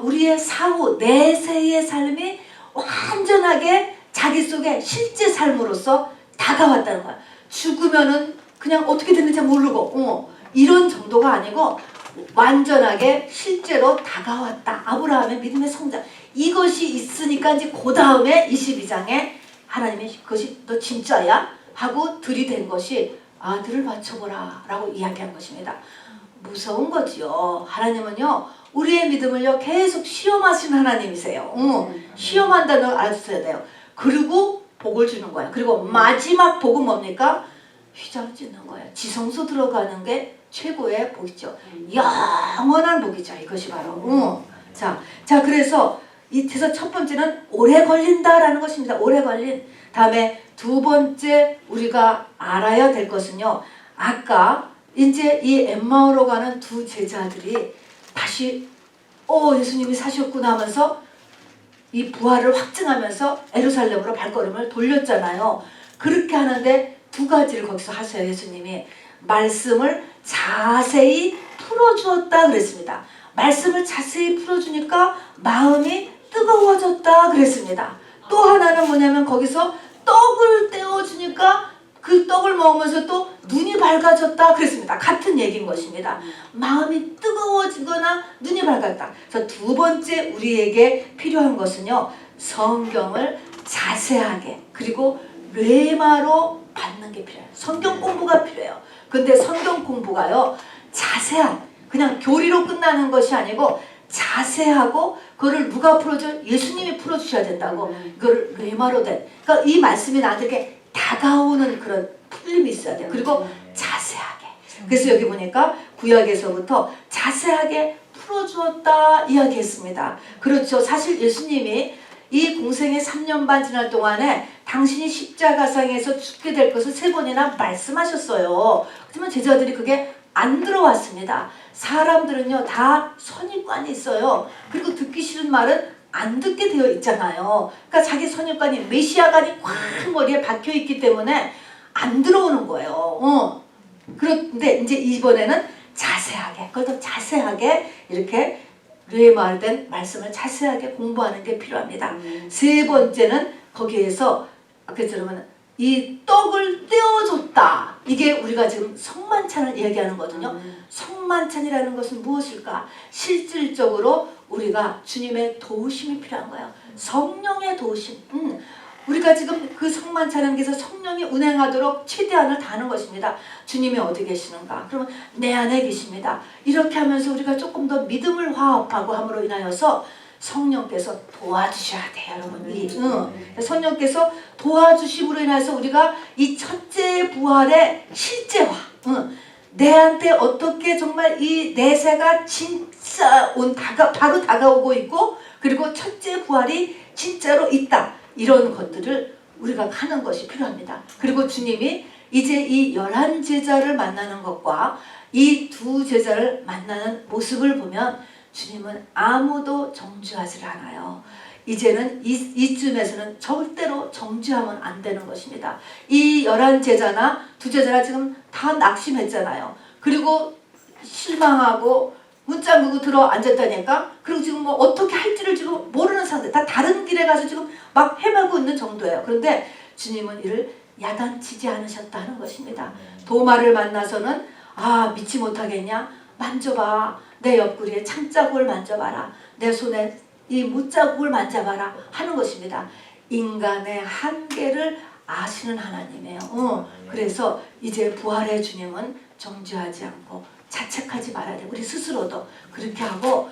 우리의 사후 내세의 삶이 완전하게 자기 속에 실제 삶으로서 다가왔다는 거야. 죽으면은 그냥 어떻게 됐는지 모르고 이런 정도가 아니고 완전하게 실제로 다가왔다. 아브라함의 믿음의 성장. 이것이 있으니까 이제 그 다음에 22장에 하나님이 그것이 너 진짜야? 하고 들이댄 것이 아들을 바쳐보라 라고 이야기한 것입니다. 무서운 거지요. 하나님은요 우리의 믿음을요 계속 시험하시는 하나님이세요. 시험한다는 걸 알아주셔야 돼요. 그리고 복을 주는 거예요. 그리고 마지막 복은 뭡니까? 휘장 짓는 거예요. 지성소 들어가는 게 최고의 복이죠. 영원한 복이죠. 이것이 바로. 자, 그래서 이때서 첫 번째는 오래 걸린다라는 것입니다. 오래 걸린. 다음에 두 번째 우리가 알아야 될 것은요. 아까 이제 이 엠마오로 가는 두 제자들이 다시 예수님이 사셨구나 하면서 이 부활을 확증하면서 에루살렘으로 발걸음을 돌렸잖아요. 그렇게 하는데 두 가지를 거기서 하세요. 예수님이 말씀을 자세히 풀어주었다 그랬습니다. 말씀을 자세히 풀어주니까 마음이 뜨거워졌다 그랬습니다. 또 하나는 뭐냐면 거기서 떡을 떼어주니까 그 떡을 먹으면서 또 눈이 밝아졌다 그랬습니다. 같은 얘기인 것입니다. 마음이 뜨거워지거나 눈이 밝았다. 그래서 두 번째 우리에게 필요한 것은요. 성경을 자세하게 그리고 뇌마로 받는 게 필요해요. 성경 공부가 필요해요. 근데 성경 공부가요. 자세한 그냥 교리로 끝나는 것이 아니고 자세하고 그거를 누가 풀어줘요? 예수님이 풀어주셔야 된다고. 그걸 뇌마로 된. 그러니까 이 말씀이 나한테 다가오는 그런 풀림이 있어야 돼요. 그리고 자세하게. 그래서 여기 보니까 구약에서부터 자세하게 풀어주었다 이야기했습니다. 그렇죠. 사실 예수님이 이 공생의 3년 반 지날 동안에 당신이 십자가상에서 죽게 될 것을 3번이나 말씀하셨어요. 하지만 제자들이 그게 안 들어왔습니다. 사람들은요 다 선입관이 있어요. 그리고 듣기 싫은 말은 안 듣게 되어 있잖아요. 그러니까 자기 선입관이 메시아관이 꽉 머리에 박혀 있기 때문에 안 들어오는 거예요. 그런데 이제 이번에는 자세하게, 그걸 더 자세하게 이렇게 뇌마된 말씀을 자세하게 공부하는 게 필요합니다. 세 번째는 거기에서 아까처럼 이 떡을 떼어줬다. 이게 우리가 지금 성만찬을 얘기하는 거거든요. 성만찬이라는 것은 무엇일까? 실질적으로 우리가 주님의 도우심이 필요한 거예요. 성령의 도우심. 우리가 지금 그 성만찬하는 게서 성령이 운행하도록 최대한을 다하는 것입니다. 주님이 어디 계시는가? 그러면 내 안에 계십니다. 이렇게 하면서 우리가 조금 더 믿음을 화합하고 함으로 인하여서 성령께서 도와주셔야 돼요, 여러분. 성령께서 도와주심으로 인해서 우리가 이 첫째 부활의 실제화, 내한테 어떻게 정말 이 내세가 진짜 바로 다가오고 있고, 그리고 첫째 부활이 진짜로 있다. 이런 것들을 우리가 하는 것이 필요합니다. 그리고 주님이 이제 이 11제자를 만나는 것과 이 두 제자를 만나는 모습을 보면 주님은 아무도 정죄하지 않아요. 이제는 이쯤에서는 절대로 정죄하면 안 되는 것입니다. 이 11제자나 두 제자가 지금 다 낙심했잖아요. 그리고 실망하고 문짝누고 들어 앉았다니까. 그리고 지금 뭐 어떻게 할지를 지금 모르는 상태. 다 다른 길에 가서 지금 막 헤매고 있는 정도예요. 그런데 주님은 이를 야단치지 않으셨다는 것입니다. 도마를 만나서는 믿지 못하겠냐? 만져봐. 내 옆구리에 창자국을 만져봐라. 내 손에 이 못자국을 만져봐라 하는 것입니다. 인간의 한계를 아시는 하나님이에요. 그래서 이제 부활의 주님은 정죄하지 않고 자책하지 말아야 돼. 우리 스스로도 그렇게 하고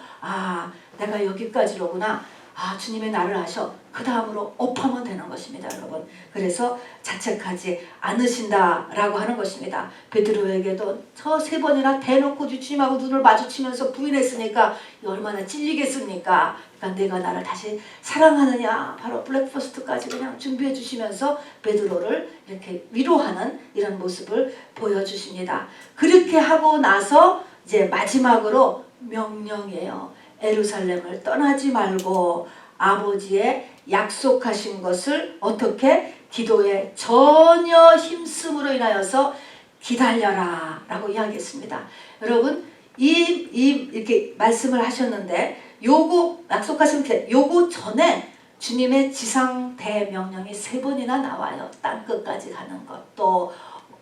내가 여기까지로구나. 아, 주님의 나를 아셔. 그 다음으로 업하면 되는 것입니다, 여러분. 그래서 자책하지 않으신다라고 하는 것입니다. 베드로에게도 저 3번이나 대놓고 주님하고 눈을 마주치면서 부인했으니까 얼마나 찔리겠습니까? 그러니까 내가 나를 다시 사랑하느냐, 바로 블랙퍼스트까지 그냥 준비해 주시면서 베드로를 이렇게 위로하는 이런 모습을 보여주십니다. 그렇게 하고 나서 이제 마지막으로 명령이에요. 예루살렘을 떠나지 말고 아버지의 약속하신 것을 어떻게? 기도에 전혀 힘쓰므로 인하여서 기다려라 라고 이야기했습니다. 여러분 이렇게 말씀을 하셨는데 요거 약속하신 요거 전에 주님의 지상 대명령이 3번이나 나와요. 땅끝까지 가는 것, 또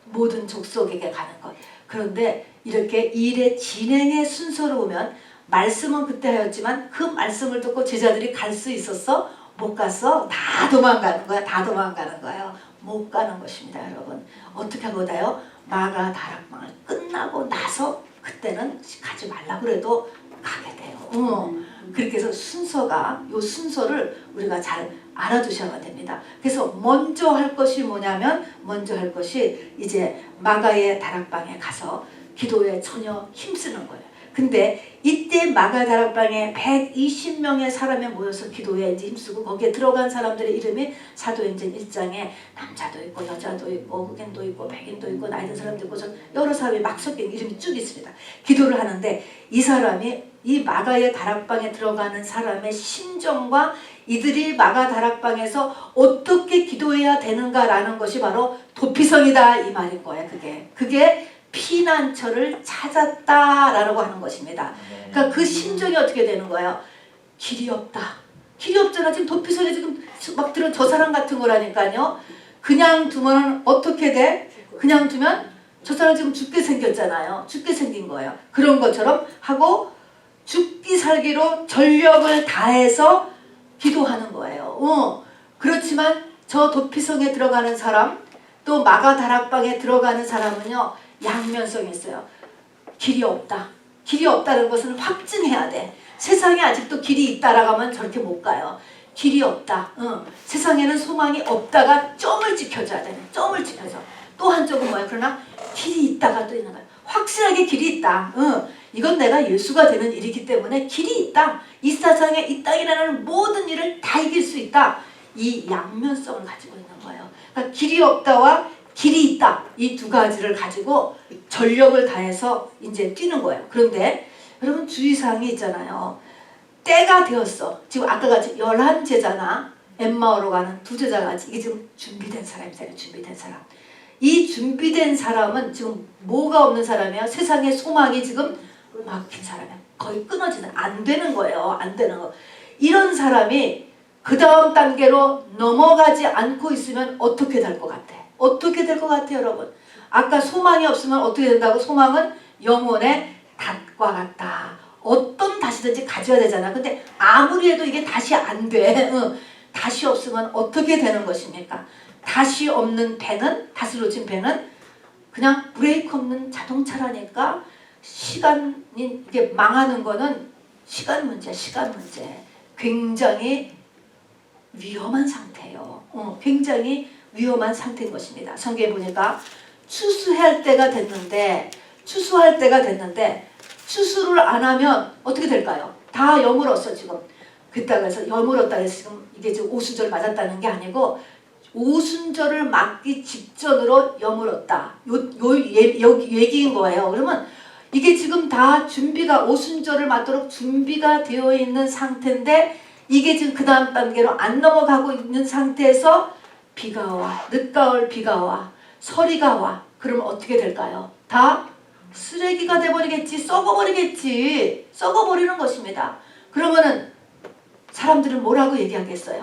모든 족속에게 가는 것. 그런데 이렇게 일의 진행의 순서로 보면 말씀은 그때 하였지만 그 말씀을 듣고 제자들이 갈 수 있었어? 못 갔어? 다 도망가는 거야. 다 도망가는 거예요. 못 가는 것입니다, 여러분. 어떻게 하고다요? 마가 다락방을 끝나고 나서 그때는 가지 말라 그래도 가게 돼요. 그렇게 해서 순서가, 요 순서를 우리가 잘 알아두셔야 됩니다. 그래서 먼저 할 것이 뭐냐면, 먼저 할 것이 이제 마가의 다락방에 가서 기도에 전혀 힘쓰는 거예요. 근데 이때 마가 다락방에 120명의 사람이 모여서 기도에 이제 힘쓰고 거기에 들어간 사람들의 이름이 사도행전 1장에 남자도 있고 여자도 있고 흑인도 있고 백인도 있고 나이 든 사람도 있고 여러 사람이 막 섞인 이름이 쭉 있습니다. 기도를 하는데 이 사람이 이 마가의 다락방에 들어가는 사람의 심정과 이들이 마가 다락방에서 어떻게 기도해야 되는가라는 것이 바로 도피성이다 이 말인 거예요. 그게 피난처를 찾았다라고 하는 것입니다. 그러니까 그 심정이 어떻게 되는 거예요? 길이 없다. 길이 없잖아. 지금 도피성에 지금 막 들은 저 사람 같은 거라니까요. 그냥 두면 어떻게 돼? 그냥 두면 저 사람 지금 죽게 생겼잖아요. 죽게 생긴 거예요. 그런 것처럼 하고 죽기 살기로 전력을 다해서 기도하는 거예요. 그렇지만 저 도피성에 들어가는 사람, 또 마가 다락방에 들어가는 사람은요, 양면성이 있어요. 길이 없다. 길이 없다는 것은 확증해야 돼. 세상에 아직도 길이 있다라고 하면 저렇게 못 가요. 길이 없다. 세상에는 소망이 없다가 점을 지켜줘야 돼. 점을 지켜줘. 또 한쪽은 뭐야? 그러나 길이 있다가 또 있는 거야. 확실하게 길이 있다. 이건 내가 예수가 되는 일이기 때문에 길이 있다. 이 세상에 이 땅이라는 모든 일을 다 이길 수 있다. 이 양면성을 가지고 있는 거예요. 그러니까 길이 없다와 길이 있다. 이 두 가지를 가지고 전력을 다해서 이제 뛰는 거예요. 그런데 여러분 주의사항이 있잖아요. 때가 되었어. 지금 아까 같이 11제자나 엠마오로 가는 2제자가 이게 지금 준비된 사람이잖아요. 준비된 사람. 이 준비된 사람은 지금 뭐가 없는 사람이에요? 세상에 소망이 지금 막힌 사람이에요. 거의 끊어지는 안 되는 거예요. 안 되는 거. 이런 사람이 그 다음 단계로 넘어가지 않고 있으면 어떻게 될 것 같아? 어떻게 될 것 같아요, 여러분? 아까 소망이 없으면 어떻게 된다고? 소망은 영혼의 닷과 같다. 어떤 닷이든지 가져야 되잖아. 근데 아무리 해도 이게 닷이 안 돼. 닷이 없으면 어떻게 되는 것입니까? 닷이 없는 배는, 닷을 놓친 배는 그냥 브레이크 없는 자동차라니까 시간이 이게 망하는 거는 시간 문제. 굉장히 위험한 상태예요. 굉장히 위험한 상태인 것입니다. 성경에 보니까 추수할 때가 됐는데 추수를 안 하면 어떻게 될까요? 다 여물었어 지금. 그따가 해서 여물었다 해서 지금 이게 지금 오순절 맞았다는 게 아니고 오순절을 맞기 직전으로 여물었다. 얘기인 거예요. 그러면 이게 지금 다 준비가 오순절을 맞도록 준비가 되어 있는 상태인데 이게 지금 그 다음 단계로 안 넘어가고 있는 상태에서 비가 와. 늦가을 비가 와. 서리가 와. 그러면 어떻게 될까요? 다 쓰레기가 돼버리겠지. 썩어버리겠지. 썩어버리는 것입니다. 그러면은 사람들은 뭐라고 얘기하겠어요?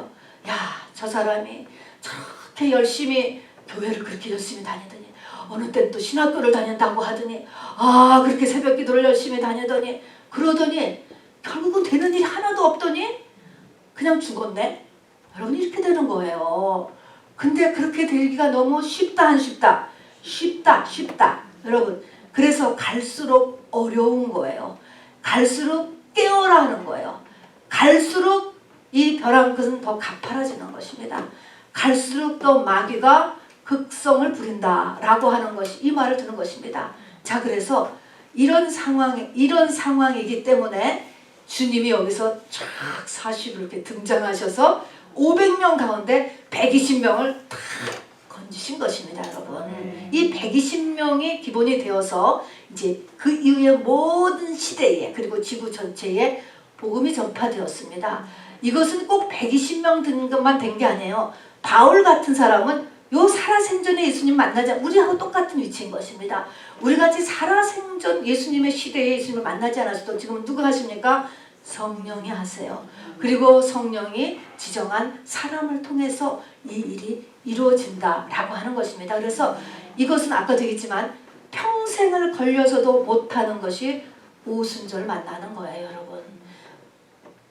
야, 저 사람이 저렇게 열심히 교회를 그렇게 열심히 다니더니 어느 땐 또 신학교를 다닌다고 하더니 그렇게 새벽 기도를 열심히 다니더니 그러더니 결국은 되는 일이 하나도 없더니 그냥 죽었네? 여러분 이렇게 되는 거예요. 근데 그렇게 되기가 너무 쉽다 안 쉽다? 쉽다. 여러분 그래서 갈수록 어려운 거예요. 갈수록 깨어라 하는 거예요. 갈수록 이 벼랑 끝은 더 가파라지는 것입니다. 갈수록 더 마귀가 극성을 부린다 라고 하는 것이 이 말을 듣는 것입니다. 자, 그래서 이런 상황이기 때문에 주님이 여기서 쫙 40을 이렇게 등장하셔서 500명 가운데 120명을 탁 건지신 것입니다, 여러분. 이 120명이 기본이 되어서 이제 그 이후에 모든 시대에 그리고 지구 전체에 복음이 전파되었습니다. 이것은 꼭 120명 든 것만 된 게 아니에요. 바울 같은 사람은 요 살아생전에 예수님 만나자 우리하고 똑같은 위치인 것입니다. 우리같이 살아생전 예수님의 시대에 예수님을 만나지 않았어도 지금 누가 하십니까? 성령이 하세요. 그리고 성령이 지정한 사람을 통해서 이 일이 이루어진다라고 하는 것입니다. 그래서 이것은 아까도 얘기했지만 평생을 걸려서도 못하는 것이 오순절 만나는 거예요, 여러분.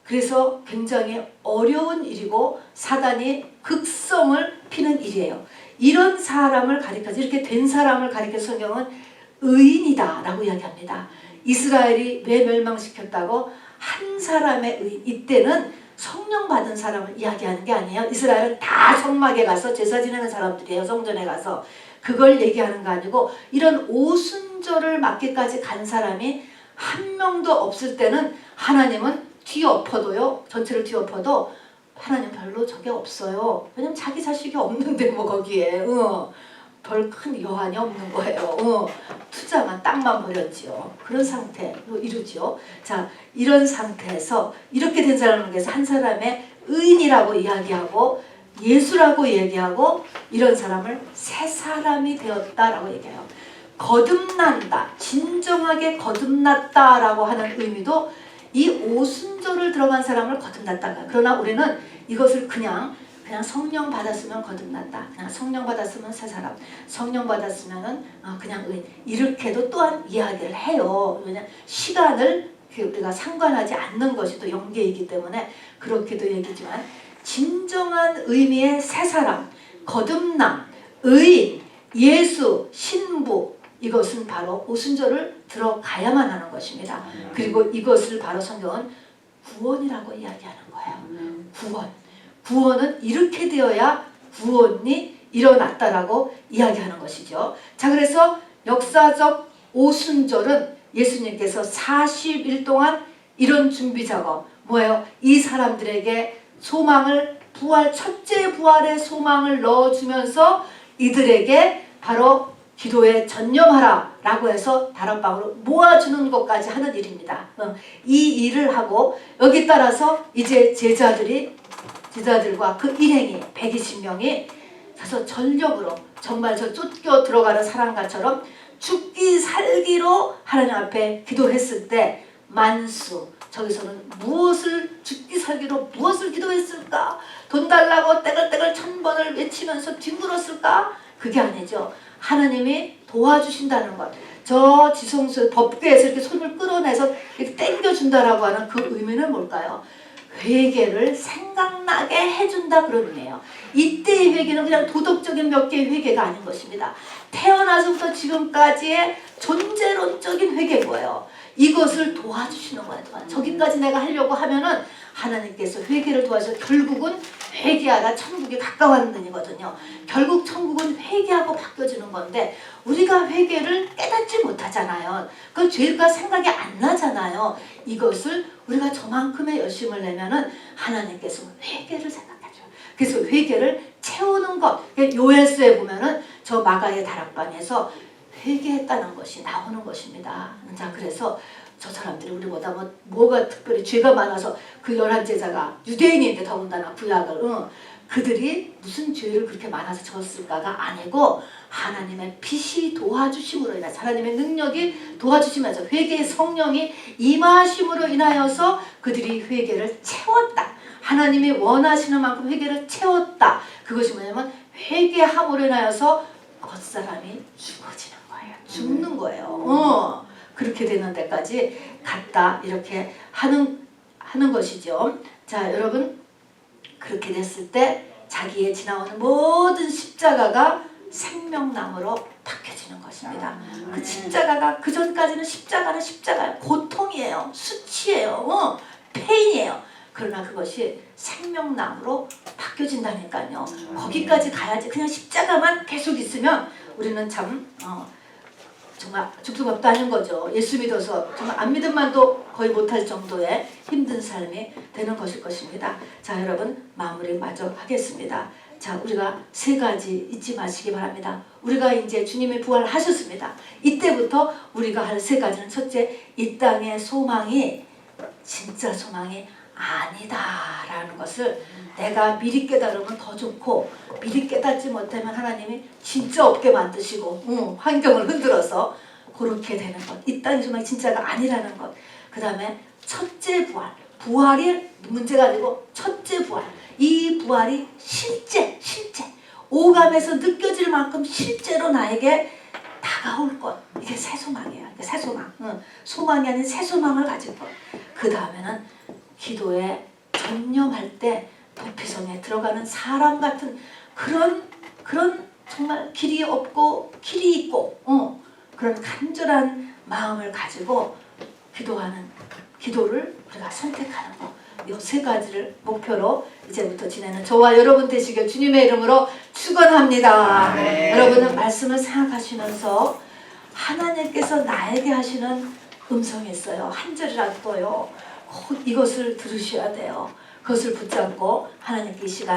그래서 굉장히 어려운 일이고 사단이 극성을 피는 일이에요. 이런 사람을 가리켜서 이렇게 된 사람을 가리켜서 성경은 의인이다 라고 이야기합니다. 이스라엘이 왜 멸망시켰다고? 한 사람의 의인. 이때는 성령 받은 사람을 이야기하는 게 아니에요. 이스라엘은 다 성막에 가서 제사 지내는 사람들이에요. 성전에 가서. 그걸 얘기하는 거 아니고 이런 오순절을 맡기까지 간 사람이 한 명도 없을 때는 하나님은 뒤엎어도요. 전체를 뒤엎어도 하나님 별로 적이 없어요. 왜냐면 자기 자식이 없는데 뭐 거기에 별 큰 여한이 없는 거예요. 투자만 땅만 버렸지요. 그런 상태로 이루지요. 자, 이런 상태에서 이렇게 된 사람을 위해서 한 사람의 의인이라고 이야기하고 예수라고 얘기하고 이런 사람을 새 사람이 되었다라고 얘기해요. 거듭난다, 진정하게 거듭났다라고 하는 의미도 이 오순절을 들어간 사람을 거듭났다. 그러나 우리는 이것을 그냥 성령 받았으면 거듭났다. 그냥 성령 받았으면 새 사람. 성령 받았으면은 그냥 의인. 이렇게도 또한 이야기를 해요. 왜냐하면 시간을 우리가 상관하지 않는 것이 또 영계이기 때문에 그렇게도 얘기지만 진정한 의미의 새 사람, 거듭남, 의인, 예수, 신부 이것은 바로 오순절을 들어가야만 하는 것입니다. 그리고 이것을 바로 성경은 구원이라고 이야기하는 거예요. 구원은 이렇게 되어야 구원이 일어났다라고 이야기하는 것이죠. 자, 그래서 역사적 오순절은 예수님께서 40일 동안 이런 준비 작업, 뭐예요? 이 사람들에게 소망을 첫째 부활의 소망을 넣어주면서 이들에게 바로 기도에 전념하라 라고 해서 다락방으로 모아주는 것까지 하는 일입니다. 이 일을 하고 여기 따라서 이제 제자들과 그 일행이 120명이 가서 전력으로 정말 저 쫓겨 들어가는 사람과처럼 죽기 살기로 하나님 앞에 기도했을 때 만수 저기서는 죽기 살기로 무엇을 기도했을까? 돈 달라고 떼글떼글 1000번을 외치면서 뒹굴었을까? 그게 아니죠. 하나님이 도와주신다는 것. 저 지성소 법궤에서 이렇게 손을 끌어내서 이렇게 당겨준다라고 하는 그 의미는 뭘까요? 회개를 생각나게 해준다 그런 의미예요. 이때의 회개는 그냥 도덕적인 몇 개의 회개가 아닌 것입니다. 태어나서부터 지금까지의 존재론적인 회개인 거예요. 이것을 도와주시는 거예요. 저기까지 내가 하려고 하면은 하나님께서 회개를 도와서 결국은 회개하라 천국이 가까웠는 이거든요. 결국 천국은 회개하고 바뀌어지는 건데 우리가 회개를 깨닫지 못하잖아요. 그 죄가 생각이 안 나잖아요. 이것을 우리가 저만큼의 열심을 내면은 하나님께서 회개를 생각하죠. 그래서 회개를 채우는 것. 요엘서에 보면은 저 마가의 다락방에서 회개했다는 것이 나오는 것입니다. 자, 그래서 저 사람들이 우리보다 뭐가 특별히 죄가 많아서 그 11제자가 유대인인데 더군다나 구약을 그들이 무슨 죄를 그렇게 많아서 졌을까가 아니고 하나님의 빛이 도와주심으로 인해서 하나님의 능력이 도와주시면서 회개의 성령이 임하심으로 인하여서 그들이 회개를 채웠다. 하나님이 원하시는 만큼 회개를 채웠다. 그것이 뭐냐면 회개함으로 인하여서 겉사람이 죽어지는 거예요. 죽는 거예요. 그렇게 되는 데까지 갔다 이렇게 하는 것이죠. 자, 여러분 그렇게 됐을 때 자기의 지나오는 모든 십자가가 생명나무로 바뀌어지는 것입니다. 그 십자가가 그 전까지는 십자가는 고통이에요. 수치예요. 페인이에요. 그러나 그것이 생명나무로 바뀌어진다니까요. 거기까지 가야지. 그냥 십자가만 계속 있으면 우리는 참 정말 죽도 밥도 아닌 거죠. 예수 믿어서 정말 안 믿음만도 거의 못할 정도의 힘든 삶이 되는 것일 것입니다. 자, 여러분 마무리 마저 하겠습니다. 자, 우리가 세 가지 잊지 마시기 바랍니다. 우리가 이제 주님이 부활하셨습니다. 이때부터 우리가 할 세 가지는 첫째, 이 땅의 소망이 진짜 소망이 아니다라는 것을 내가 미리 깨달으면 더 좋고, 미리 깨닫지 못하면 하나님이 진짜 없게 만드시고 환경을 흔들어서 그렇게 되는 것. 이 땅의 소망이 진짜가 아니라는 것. 그 다음에 첫째 부활. 부활이 문제가 아니고 첫째 부활. 이 부활이 실제 오감에서 느껴질 만큼 실제로 나에게 다가올 것. 이게 새 소망이에요. 이게 새 소망. 소망이 아닌 새 소망을 가질 것. 그 다음에는 기도에 전념할 때 도피성에 들어가는 사람 같은 그런 정말 길이 없고 길이 있고 그런 간절한 마음을 가지고 기도를 우리가 선택하는 것. 이 세 가지를 목표로 이제부터 지내는 저와 여러분 되시길 주님의 이름으로 축원합니다. 여러분은 말씀을 생각하시면서 하나님께서 나에게 하시는 음성이 있어요. 한 절이라도요. 이것을 들으셔야 돼요. 그것을 붙잡고 하나님께 이 시간